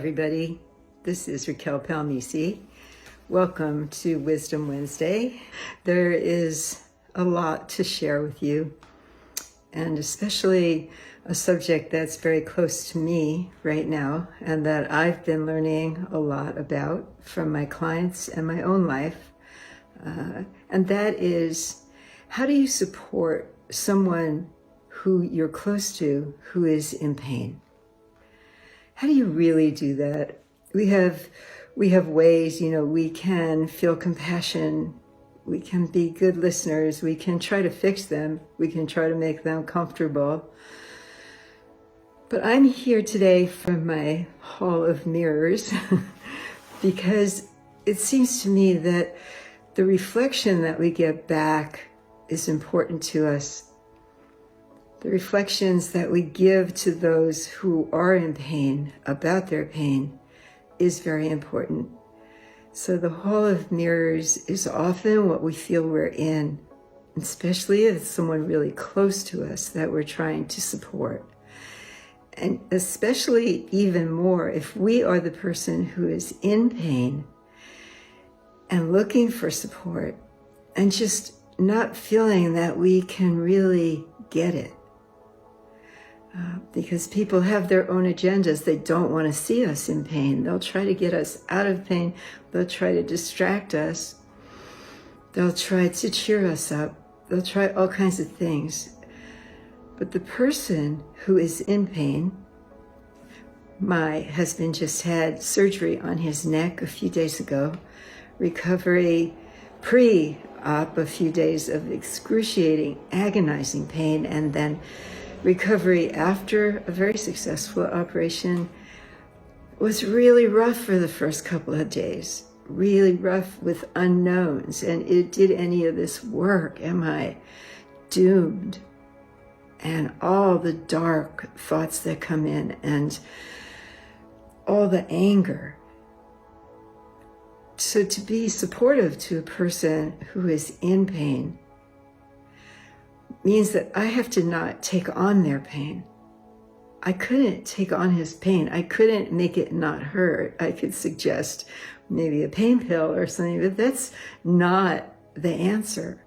everybody. This is Racquel Palmese. Welcome to Wisdom Wednesday. There is a lot to share with you, and especially a subject that's very close to me right now and that I've been learning a lot about from my clients and my own life. And that is, how do you support someone who you're close to who is in pain? How do you really do that? We have ways, we can feel compassion, we can be good listeners, we can try to fix them, we can try to make them comfortable. But I'm here today from my hall of mirrors because it seems to me that the reflection that we get back is important to us. The reflections that we give to those who are in pain about their pain is very important. So the hall of mirrors is often what we feel we're in, especially if it's someone really close to us that we're trying to support. And especially even more if we are the person who is in pain and looking for support and just not feeling that we can really get it. Because people have their own agendas. They don't want to see us in pain. They'll try to get us out of pain. They'll try to distract us. They'll try to cheer us up. They'll try all kinds of things. But the person who is in pain, my husband just had surgery on his neck a few days ago, recovery pre-op, a few days of excruciating, agonizing pain, and then recovery after a very successful operation was really rough for the first couple of days, really rough with unknowns. And did any of this work? Am I doomed? And all the dark thoughts that come in and all the anger. So to be supportive to a person who is in pain means that I have to not take on their pain. I couldn't take on his pain. I couldn't make it not hurt. I could suggest maybe a pain pill or something, but that's not the answer.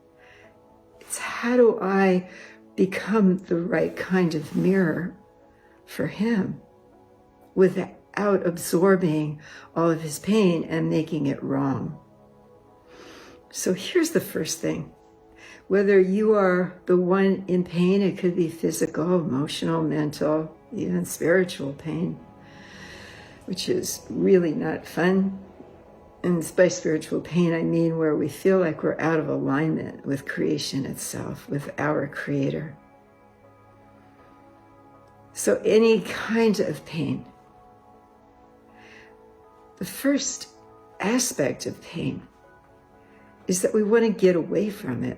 It's how do I become the right kind of mirror for him without absorbing all of his pain and making it wrong. So here's the first thing. Whether you are the one in pain, it could be physical, emotional, mental, even spiritual pain, which is really not fun. And by spiritual pain, I mean where we feel like we're out of alignment with creation itself, with our Creator. So any kind of pain. The first aspect of pain is that we want to get away from it.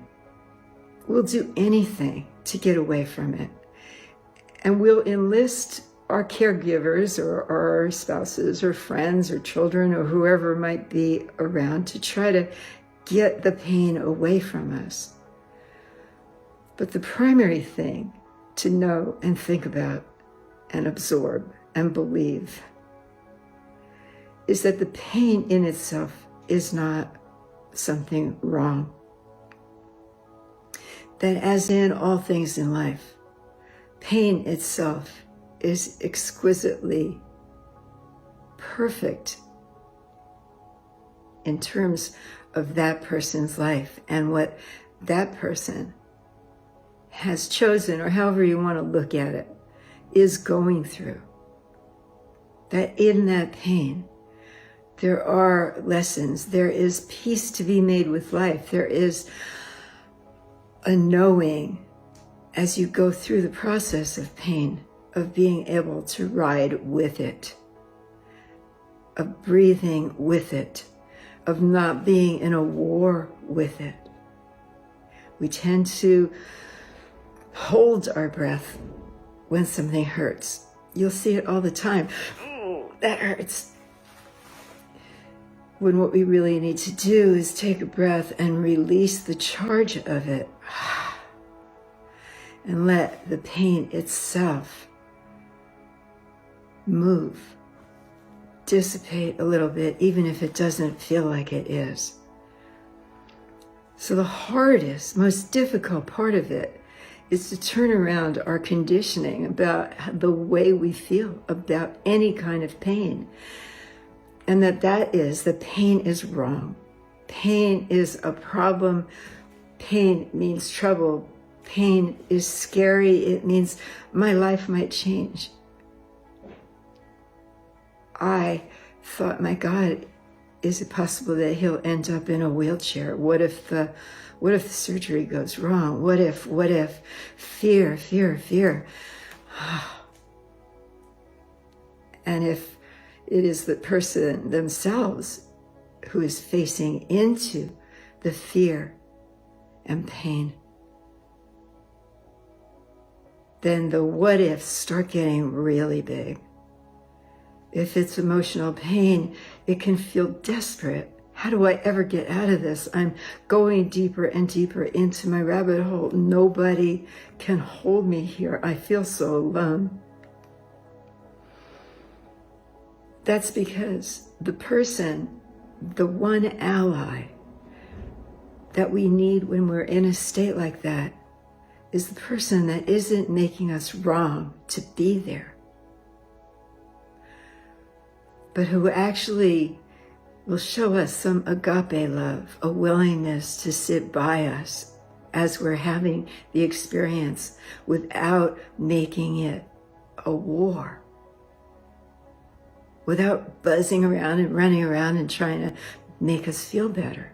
We'll do anything to get away from it. And we'll enlist our caregivers or our spouses or friends or children or whoever might be around to try to get the pain away from us. But the primary thing to know and think about and absorb and believe is that the pain in itself is not something wrong. That as in all things in life, pain itself is exquisitely perfect in terms of that person's life and what that person has chosen, or however you want to look at it, is going through. That in that pain, there are lessons. There is peace to be made with life. There is a knowing as you go through the process of pain, of being able to ride with it, of breathing with it, of not being in a war with it. We tend to hold our breath when something hurts. You'll see it all the time. Oh, that hurts. When what we really need to do is take a breath and release the charge of it and let the pain itself move dissipate a little bit, even if it doesn't feel like it is. So the hardest, most difficult part of it is to turn around our conditioning about the way we feel about any kind of pain. And that pain is wrong. Pain is a problem. Pain means trouble. Pain is scary. It means my life might change. I thought, my God, is it possible that he'll end up in a wheelchair? What if the surgery goes wrong? What if? Fear. And if it is the person themselves who is facing into the fear and pain, then the what ifs start getting really big. If it's emotional pain, it can feel desperate. How do I ever get out of this? I'm going deeper and deeper into my rabbit hole. Nobody can hold me here. I feel so alone. That's because the person, the one ally that we need when we're in a state like that, is the person that isn't making us wrong to be there, but who actually will show us some agape love, a willingness to sit by us as we're having the experience without making it a war, without buzzing around and running around and trying to make us feel better.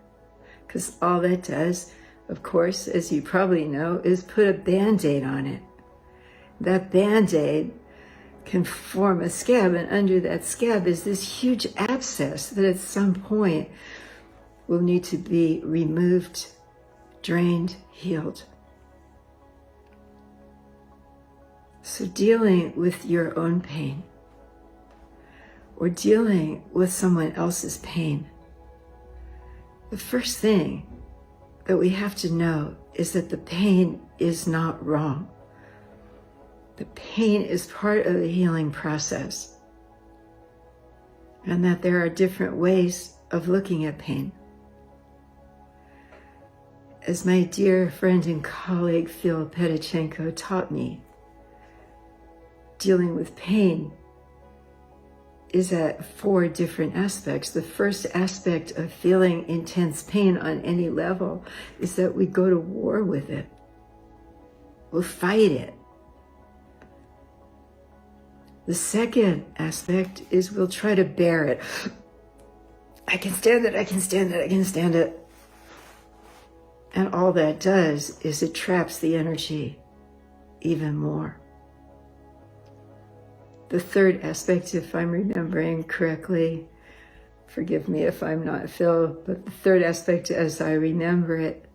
Because all that does, of course, as you probably know, is put a Band-Aid on it. That Band-Aid can form a scab, and under that scab is this huge abscess that at some point will need to be removed, drained, healed. So dealing with your own pain, or dealing with someone else's pain, the first thing that we have to know is that the pain is not wrong. The pain is part of the healing process, and that there are different ways of looking at pain. As my dear friend and colleague Phil Pedichenko taught me, dealing with pain is at 4 different aspects. The first aspect of feeling intense pain on any level is that we go to war with it. We'll fight it. The second aspect is we'll try to bear it. I can stand it, I can stand it, I can stand it. And all that does is it traps the energy even more. The third aspect, if I'm remembering correctly, forgive me if I'm not, Phil, but the third aspect as I remember it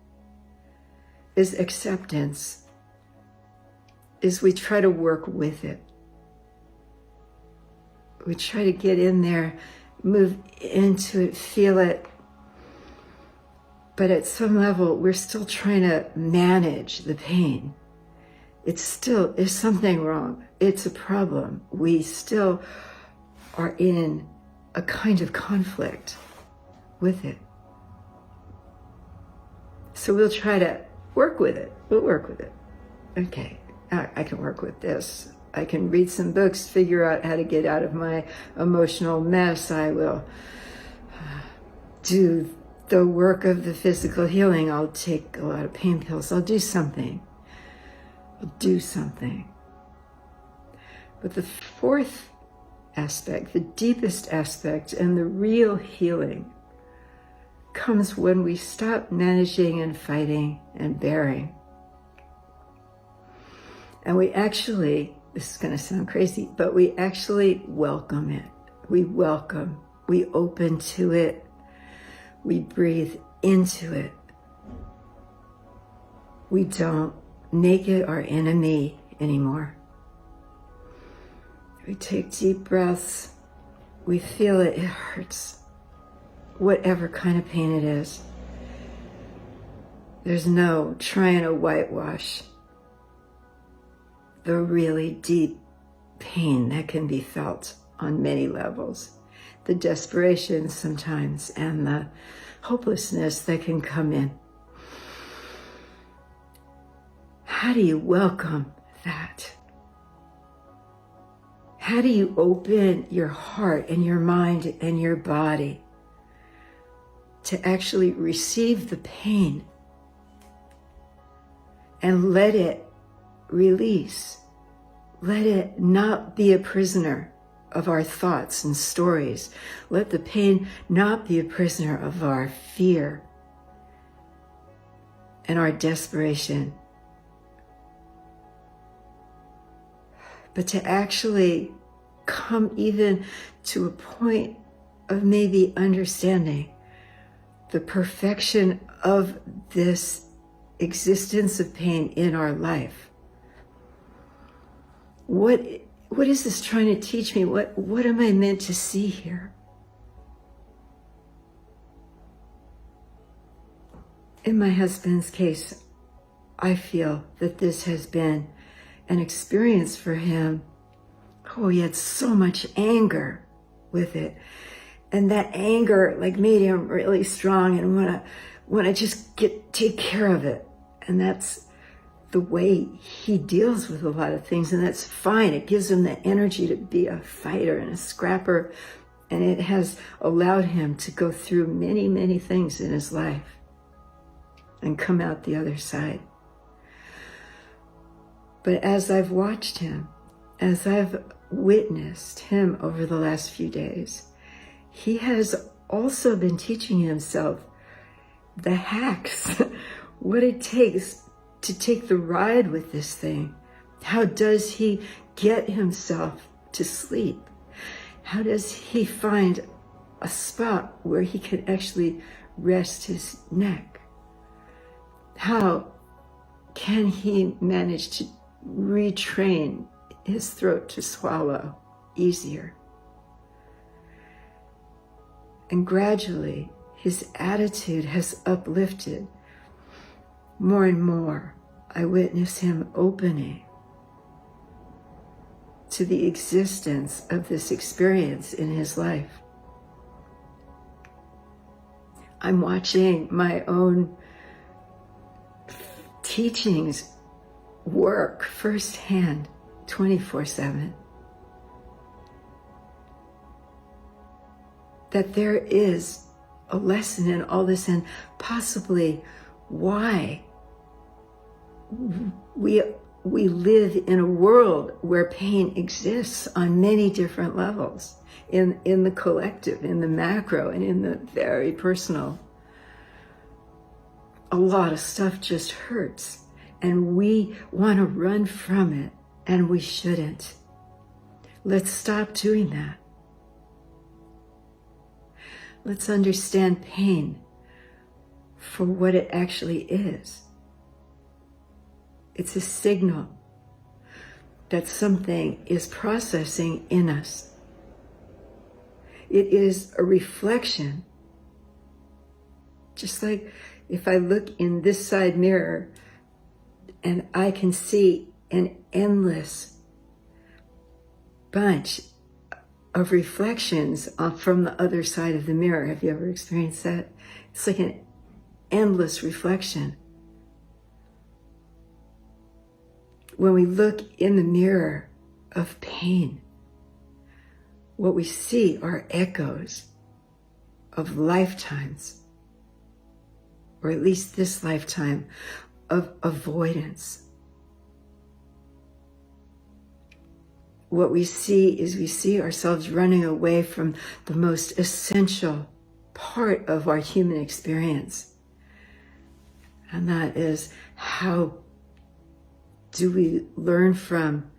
is acceptance, is we try to work with it. We try to get in there, move into it, feel it. But at some level, we're still trying to manage the pain. It's still, there's something wrong. It's a problem. We still are in a kind of conflict with it. So we'll try to work with it. We'll work with it. Okay, I can work with this. I can read some books, figure out how to get out of my emotional mess. I will do the work of the physical healing. I'll take a lot of pain pills. I'll do something. I'll do something. But the fourth aspect, the deepest aspect, and the real healing comes when we stop managing and fighting and bearing. And we actually, this is going to sound crazy, but we actually welcome it. We welcome, we open to it, we breathe into it. We don't make it our enemy anymore. We take deep breaths, we feel it, it hurts, whatever kind of pain it is. There's no trying to whitewash the really deep pain that can be felt on many levels. the desperation sometimes and the hopelessness that can come in. How do you welcome that? How do you open your heart and your mind and your body to actually receive the pain and let it release? Let it not be a prisoner of our thoughts and stories. Let the pain not be a prisoner of our fear and our desperation. But to actually come even to a point of maybe understanding the perfection of this existence of pain in our life. What is this trying to teach me? What am I meant to see here? In my husband's case, I feel that this has been an experience for him. Oh, he had so much anger with it. And that anger made him really strong and want to just take care of it. And that's the way he deals with a lot of things, and that's fine. It gives him the energy to be a fighter and a scrapper, and it has allowed him to go through many, many things in his life and come out the other side. But as I've watched him, as I've witnessed him over the last few days, he has also been teaching himself the hacks, what it takes to take the ride with this thing. How does he get himself to sleep? How does he find a spot where he can actually rest his neck? How can he manage to retrain his throat to swallow easier? And gradually, his attitude has uplifted. More and more, I witness him opening to the existence of this experience in his life. I'm watching my own teachings work firsthand, 24/7. That there is a lesson in all this, and possibly why we live in a world where pain exists on many different levels, in the collective, in the macro, and in the very personal. A lot of stuff just hurts, and we want to run from it, and we shouldn't. Let's stop doing that. Let's understand pain for what it actually is. It's a signal that something is processing in us. It is a reflection. Just like if I look in this side mirror and I can see an endless bunch of reflections from the other side of the mirror. Have you ever experienced that? It's like an endless reflection. When we look in the mirror of pain, what we see are echoes of lifetimes, or at least this lifetime, of avoidance. What we see is we see ourselves running away from the most essential part of our human experience. And that is, how do we learn from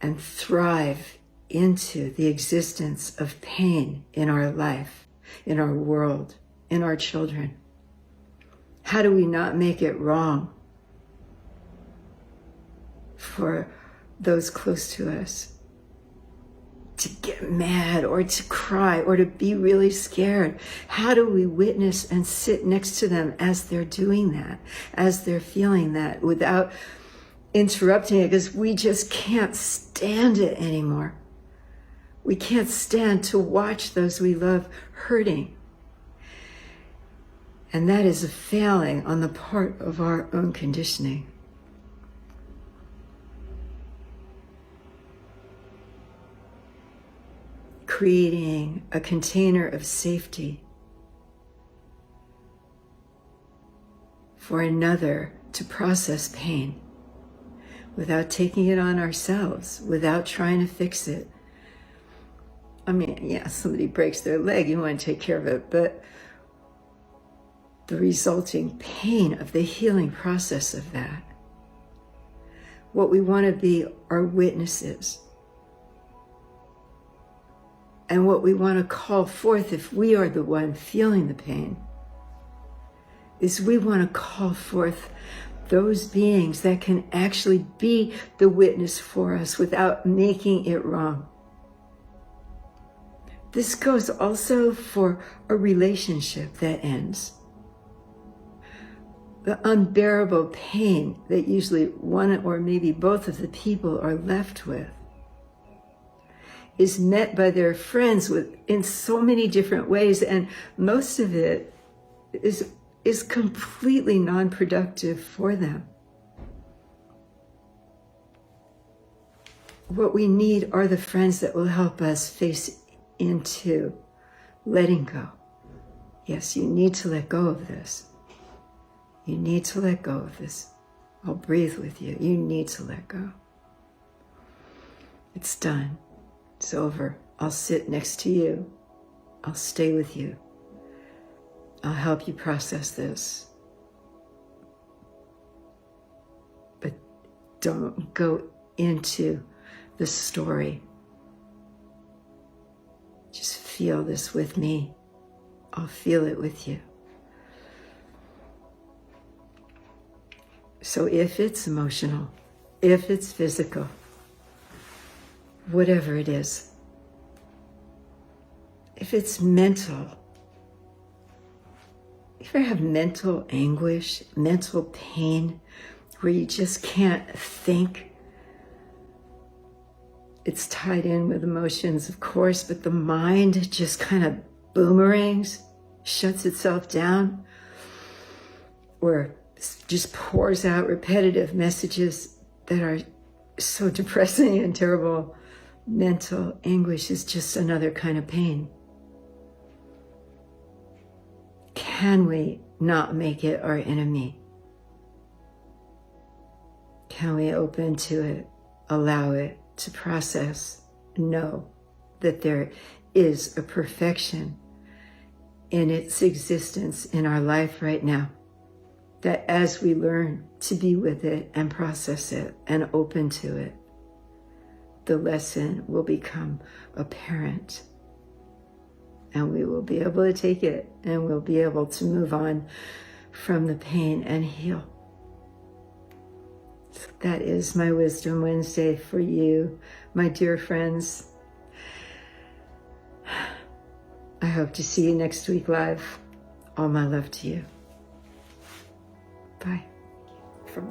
and thrive into the existence of pain in our life, in our world, in our children? How do we not make it wrong for those close to us to get mad or to cry or to be really scared? How do we witness and sit next to them as they're doing that, as they're feeling that, without interrupting it, because we just can't stand it anymore? We can't stand to watch those we love hurting. And that is a failing on the part of our own conditioning. Creating a container of safety for another to process pain without taking it on ourselves, without trying to fix it. I mean, yeah, somebody breaks their leg, you want to take care of it, but the resulting pain of the healing process of that. What we want to be are witnesses. And what we want to call forth, if we are the one feeling the pain, is we want to call forth those beings that can actually be the witness for us without making it wrong. This goes also for a relationship that ends. The unbearable pain that usually one or maybe both of the people are left with is met by their friends in so many different ways, and most of it is completely non-productive for them. What we need are the friends that will help us face into letting go. Yes, you need to let go of this. You need to let go of this. I'll breathe with you. You need to let go. It's done. It's over. I'll sit next to you. I'll stay with you. I'll help you process this. But don't go into the story. Just feel this with me. I'll feel it with you. So if it's emotional, if it's physical, whatever it is, if it's mental, if you ever have mental anguish, mental pain, where you just can't think, it's tied in with emotions, of course, but the mind just kind of boomerangs, shuts itself down, or just pours out repetitive messages that are so depressing and terrible. Mental anguish is just another kind of pain. Can we not make it our enemy? Can we open to it, allow it to process, know that there is a perfection in its existence in our life right now? That as we learn to be with it and process it and open to it, the lesson will become apparent. And we will be able to take it and we'll be able to move on from the pain and heal. So that is my Wisdom Wednesday for you, my dear friends. I hope to see you next week live. All my love to you. Bye. From